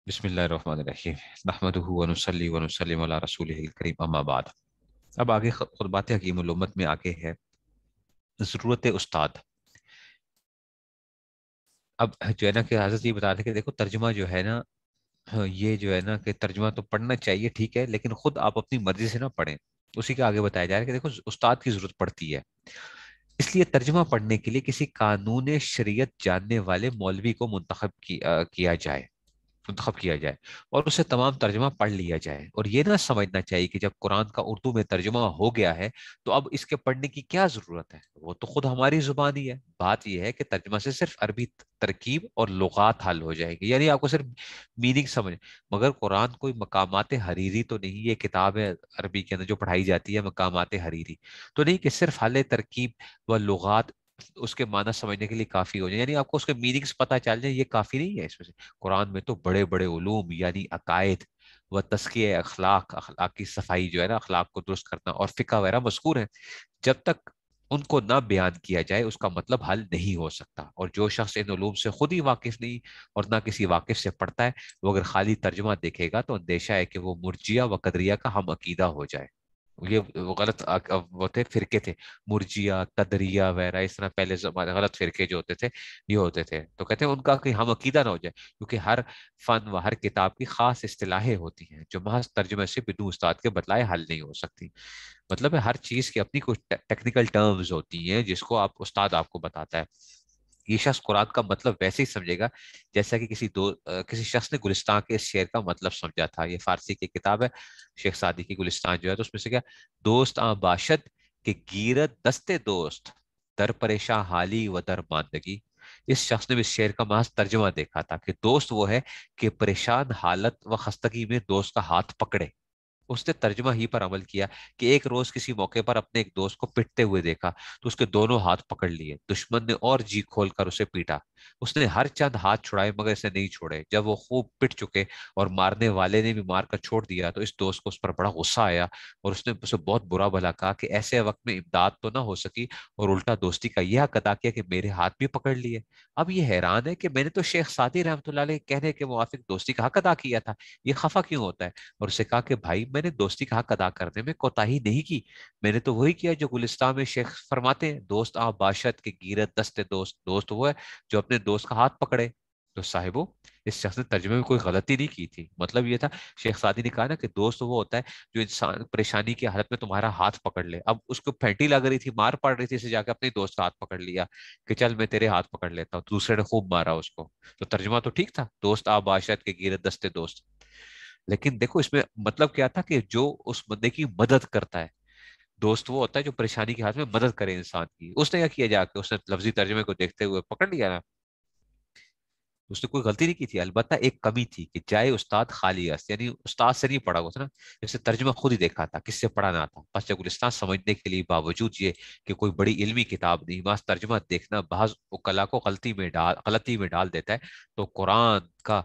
بسم اللہ الرحمن الرحیم نحمدہ ونصلی ونسلم علی رسولہ الکریم اما بعد۔ اب آگے خطبات حکیم الامت میں آگے ہے ضرورت استاد۔ اب جو ہے نا کہ حضرت یہ بتا رہے کہ دیکھو ترجمہ جو ہے نا، یہ جو ہے نا کہ ترجمہ تو پڑھنا چاہیے ٹھیک ہے، لیکن خود آپ اپنی مرضی سے نہ پڑھیں۔ اسی کے آگے بتایا جا رہا ہے کہ دیکھو استاد کی ضرورت پڑتی ہے، اس لیے ترجمہ پڑھنے کے لیے کسی قانون شریعت جاننے والے مولوی کو کیا جائے، منتخب کیا جائے اور اسے تمام ترجمہ پڑھ لیا جائے۔ اور یہ نہ سمجھنا چاہیے کہ جب قرآن کا اردو میں ترجمہ ہو گیا ہے تو اب اس کے پڑھنے کی کیا ضرورت ہے، وہ تو خود ہماری زبان ہی ہے۔ بات یہ ہے کہ ترجمہ سے صرف عربی ترکیب اور لغات حل ہو جائے گی، یعنی آپ کو صرف میننگ سمجھ، مگر قرآن کوئی مقامات حریری تو نہیں، یہ کتاب ہے عربی کے اندر جو پڑھائی جاتی ہے مقامات حریری تو نہیں کہ صرف حل ترکیب و لغات اس کے معنی سمجھنے کے لیے کافی ہو جائے، یعنی آپ کو اس کے میننگز پتہ چل جائے، یہ کافی نہیں ہے اس میں سے۔ قرآن میں تو بڑے بڑے علوم یعنی عقائد و تزکیہ اخلاق، اخلاق کی صفائی جو ہے نا، اخلاق کو درست کرنا اور فقہ وغیرہ مذکور ہیں۔ جب تک ان کو نہ بیان کیا جائے اس کا مطلب حل نہیں ہو سکتا، اور جو شخص ان علوم سے خود ہی واقف نہیں اور نہ کسی واقف سے پڑھتا ہے، وہ اگر خالی ترجمہ دیکھے گا تو اندیشہ ہے کہ وہ مرجیہ و قدریہ کا ہم عقیدہ ہو جائے۔ یہ وہ غلط وہ تھے فرقے تھے، مرجیہ قدریہ وغیرہ، اس طرح پہلے زمانے غلط فرقے جو ہوتے تھے یہ ہوتے تھے، تو کہتے ہیں ان کا کوئی ہم عقیدہ نہ ہو جائے، کیونکہ ہر فن و ہر کتاب کی خاص اصطلاحیں ہوتی ہیں جو محض ترجمے سے بدون استاد کے بتلائے حل نہیں ہو سکتی۔ مطلب ہے ہر چیز کی اپنی کچھ ٹیکنیکل ٹرمز ہوتی ہیں جس کو آپ استاد آپ کو بتاتا ہے۔ یہ شخص قرآن کا مطلب ویسے ہی سمجھے گا جیسا کہ کسی شخص نے گلستان کے اس شعر کا مطلب سمجھا تھا۔ یہ فارسی کی کتاب ہے، شیخ سعدی کی گلستان جو ہے، تو اس میں سے کیا، دوست باشد کہ گیرت دستے دوست در پریشاں حالی و در ماندگی۔ اس شخص نے بھی اس شعر کا محض ترجمہ دیکھا تھا کہ دوست وہ ہے کہ پریشان حالت و خستگی میں دوست کا ہاتھ پکڑے۔ اس نے ترجمہ ہی پر عمل کیا کہ ایک روز کسی موقع پر اپنے ایک دوست کو پٹتے ہوئے دیکھا تو اس کے دونوں ہاتھ پکڑ لیے، دشمن نے اور جی کھول کر اسے پیٹا، اس نے ہر چند ہاتھ چھڑائے مگر اسے نہیں چھوڑے۔ جب وہ خوب پٹ چکے اور مارنے والے نے بھی مار کر چھوڑ دیا تو اس دوست کو اس پر بڑا غصہ آیا اور اس نے اسے بہت برا بھلا کہا کہ ایسے وقت میں امداد تو نہ ہو سکی اور الٹا دوستی کا یہ حق ادا کیا کہ میرے ہاتھ بھی پکڑ لیے۔ اب یہ حیران ہے کہ میں نے تو شیخ سعدی رحمۃ اللہ علیہ کہنے کے موافق دوستی کا حق ادا کیا تھا، یہ خفا کیوں ہوتا ہے؟ اور اسے کہا کہ بھائی میں نے دوستی کا حق ادا کرنے میں کوتاہی نہیں کی، میں نے تو وہی کیا جو گلستان میں شیخ فرماتے ہیں، دوست باشد کے گیرت دست دوست، دوست وہ ہے جو اپنے دوست کا ہاتھ پکڑے۔ تو صاحبو، اس شخص نے ترجمے میں کوئی غلطی نہیں کی تھی، مطلب یہ تھا، شیخ سعدی نے کہا نا کہ دوست وہ ہوتا ہے جو انسان پریشانی کی حالت میں تمہارا ہاتھ پکڑ لے۔ اب اس کو پھینٹی لگ رہی تھی، مار پڑ رہی تھی، اسے جا کے اپنے دوست کا ہاتھ پکڑ لیا کہ چل میں تیرے ہاتھ پکڑ لیتا ہوں، دوسرے نے خوب مارا اس کو، تو ترجمہ تو ٹھیک تھا، دوست باشد کے گیرت دستے دوست۔ لیکن دیکھو اس میں مطلب کیا تھا کہ جو اس بندے کی مدد کرتا ہے، دوست وہ ہوتا ہے جو پریشانی کے حالت میں مدد کرے انسان کی۔ اس نے کیا کیا، جا کے اس نے لفظی ترجمے کو دیکھتے ہوئے پکڑ لیا نا، اس نے کوئی غلطی نہیں کی تھی، البتہ ایک کمی تھی کہ جائے استاد خالی است، یعنی استاد سے نہیں پڑھا ہوا تھا نا، جیسے ترجمہ خود ہی دیکھا تھا، کس سے پڑھا نہ تھا، پس جب گلستان سمجھنے کے لیے باوجود یہ کہ کوئی بڑی علمی کتاب نہیں، بس ترجمہ دیکھنا بعض وکلا کو غلطی میں ڈال دیتا ہے، تو قرآن کا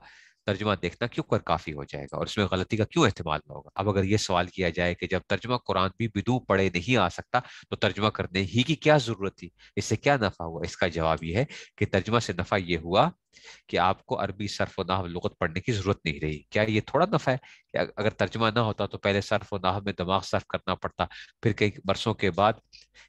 ترجمہ دیکھنا کیوں کر کافی ہو جائے گا اور اس میں غلطی کا کیوں احتمال نہ ہوگا؟ اب اگر یہ سوال کیا جائے کہ جب ترجمہ قرآن بھی بدو پڑھے نہیں آ سکتا تو ترجمہ کرنے ہی کی کیا ضرورت تھی، اس سے کیا نفع ہوا؟ اس کا جواب یہ ہے کہ ترجمہ سے نفع یہ ہوا کہ آپ کو عربی صرف و نحو لغت پڑھنے کی ضرورت نہیں رہی۔ کیا یہ تھوڑا نفع ہے کہ اگر ترجمہ نہ ہوتا تو پہلے صرف و نحو میں دماغ صرف کرنا پڑتا، پھر کئی برسوں کے بعد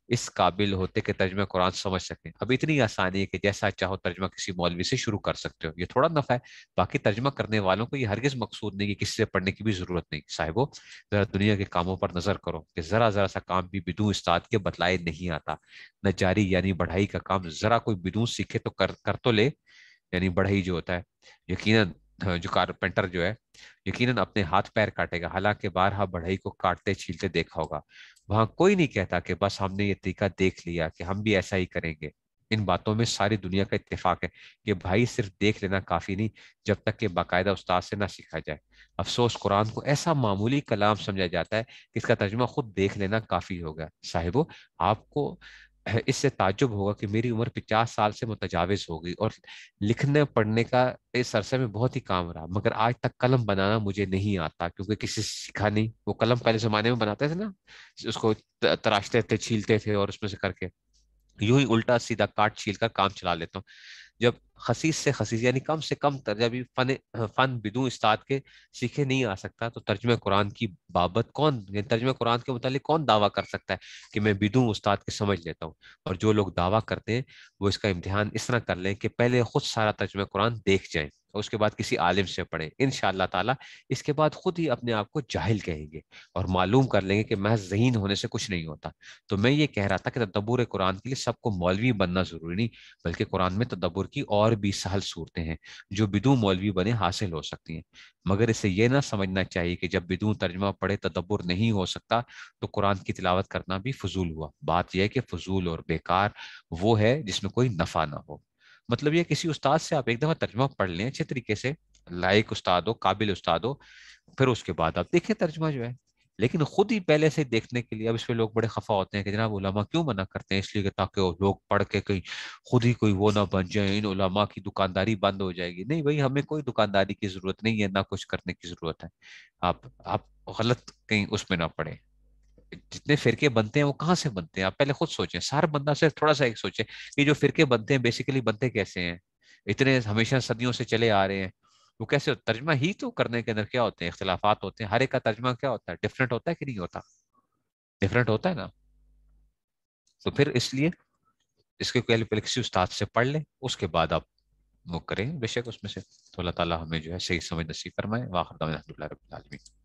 اس قابل ہوتے کہ ترجمہ قرآن سمجھ سکیں؟ اب اتنی آسانی ہے کہ جیسا چاہو ترجمہ کسی مولوی سے شروع کر سکتے ہو، یہ تھوڑا نفع ہے؟ باقی ترجمہ کرنے والوں کو یہ ہرگز مقصود نہیں کہ کسی سے پڑھنے کی بھی ضرورت نہیں۔ صاحبو، ذرا دنیا کے کاموں پر نظر کرو کہ ذرا ذرا سا کام بھی بدون استاد کے بتلائے نہیں آتا۔ نہ جاری یعنی بڑھائی کا کام ذرا کوئی بدون سیکھے تو کر تو لے، یعنی بڑھئی جو ہوتا ہے، یقیناً جو کارپینٹر جو ہے یقیناً اپنے ہاتھ پیر کاٹے گا، حالانکہ بارہا بڑھئی کو کاٹتے چھیلتے دیکھا ہوگا۔ وہاں کوئی نہیں کہتا کہ بس ہم نے یہ طریقہ دیکھ لیا کہ ہم بھی ایسا ہی کریں گے۔ ان باتوں میں ساری دنیا کا اتفاق ہے کہ بھائی صرف دیکھ لینا کافی نہیں جب تک کہ باقاعدہ استاد سے نہ سیکھا جائے۔ افسوس قرآن کو ایسا معمولی کلام سمجھا جاتا ہے کہ اس کا ترجمہ خود دیکھ لینا کافی ہوگا۔ صاحبو، آپ کو اس سے تعجب ہوگا کہ میری عمر 50 سال سے متجاوز ہو گئی اور لکھنے پڑھنے کا اس عرصے میں بہت ہی کام رہا، مگر آج تک قلم بنانا مجھے نہیں آتا، کیونکہ کسی سے سیکھا نہیں۔ وہ قلم پہلے زمانے میں بناتے تھے نا، اس کو تراشتے تھے، چھیلتے تھے اور اس میں سے کر کے یوں ہی الٹا سیدھا کاٹ چھیل کر کام چلا لیتا ہوں۔ جب خسیس سے خسیس یعنی کم سے کم ترجمہ فن بدون استاد کے سیکھے نہیں آ سکتا، تو ترجمہ قرآن کی بابت کون، یعنی ترجمہ قرآن کے متعلق کون دعویٰ کر سکتا ہے کہ میں بدون استاد کے سمجھ لیتا ہوں؟ اور جو لوگ دعویٰ کرتے ہیں وہ اس کا امتحان اس طرح کر لیں کہ پہلے خود سارا ترجمہ قرآن دیکھ جائیں اور اس کے بعد کسی عالم سے پڑھیں، انشاءاللہ تعالی اس کے بعد خود ہی اپنے آپ کو جاہل کہیں گے اور معلوم کر لیں گے کہ محض ذہین ہونے سے کچھ نہیں ہوتا۔ تو میں یہ کہہ رہا تھا کہ تدبر قرآن کے لیے سب کو مولوی بننا ضروری نہیں، بلکہ قرآن میں تدبر کی اور بھی سہل صورتیں ہیں جو بدون مولوی بنے حاصل ہو سکتی ہیں، مگر اسے یہ نہ سمجھنا چاہیے کہ جب بدون ترجمہ پڑھے تدبر نہیں ہو سکتا تو قرآن کی تلاوت کرنا بھی فضول ہوا۔ بات یہ ہے کہ فضول اور بیکار وہ ہے جس میں کوئی نفع نہ ہو۔ مطلب یہ کسی استاد سے آپ ایک دفعہ ترجمہ پڑھ لیں اچھے طریقے سے، لائق استاد ہو، قابل استاد ہو، پھر اس کے بعد آپ دیکھیں ترجمہ جو ہے۔ لیکن خود ہی پہلے سے دیکھنے کے لیے اب اس پہ لوگ بڑے خفا ہوتے ہیں کہ جناب علماء کیوں منع کرتے ہیں، اس لیے کہ تاکہ وہ لوگ پڑھ کے کہیں خود ہی کوئی وہ نہ بن جائے، ان علماء کی دکانداری بند ہو جائے گی۔ نہیں بھائی، ہمیں کوئی دکانداری کی ضرورت نہیں ہے، نہ کچھ کرنے کی ضرورت ہے۔ آپ غلط کہیں اس میں نہ پڑے۔ جتنے فرقے بنتے ہیں وہ کہاں سے بنتے ہیں؟ آپ پہلے خود سوچیں، ہر بندہ سے تھوڑا سا ایک سوچے کہ جو فرقے بنتے ہیں بیسیکلی بنتے کیسے ہیں، اتنے ہمیشہ صدیوں سے چلے آ رہے ہیں، وہ کیسے ترجمہ ہی تو کرنے کے اندر کیا ہوتے ہیں، اختلافات ہوتے ہیں، ہر ایک کا ترجمہ کیا ہوتا ہے، ڈفرینٹ ہوتا ہے کہ نہیں ہوتا؟ ڈفرینٹ ہوتا ہے نا۔ تو پھر اس لیے اس کے پہلے کسی استاد سے پڑھ لیں، اس کے بعد آپ وہ کریں بے شک اس میں سے۔ تو اللہ تعالیٰ ہمیں جو ہے صحیح سمجھ نصیب فرمائے۔ واخر دعوانا الحمد للہ رب العالمین۔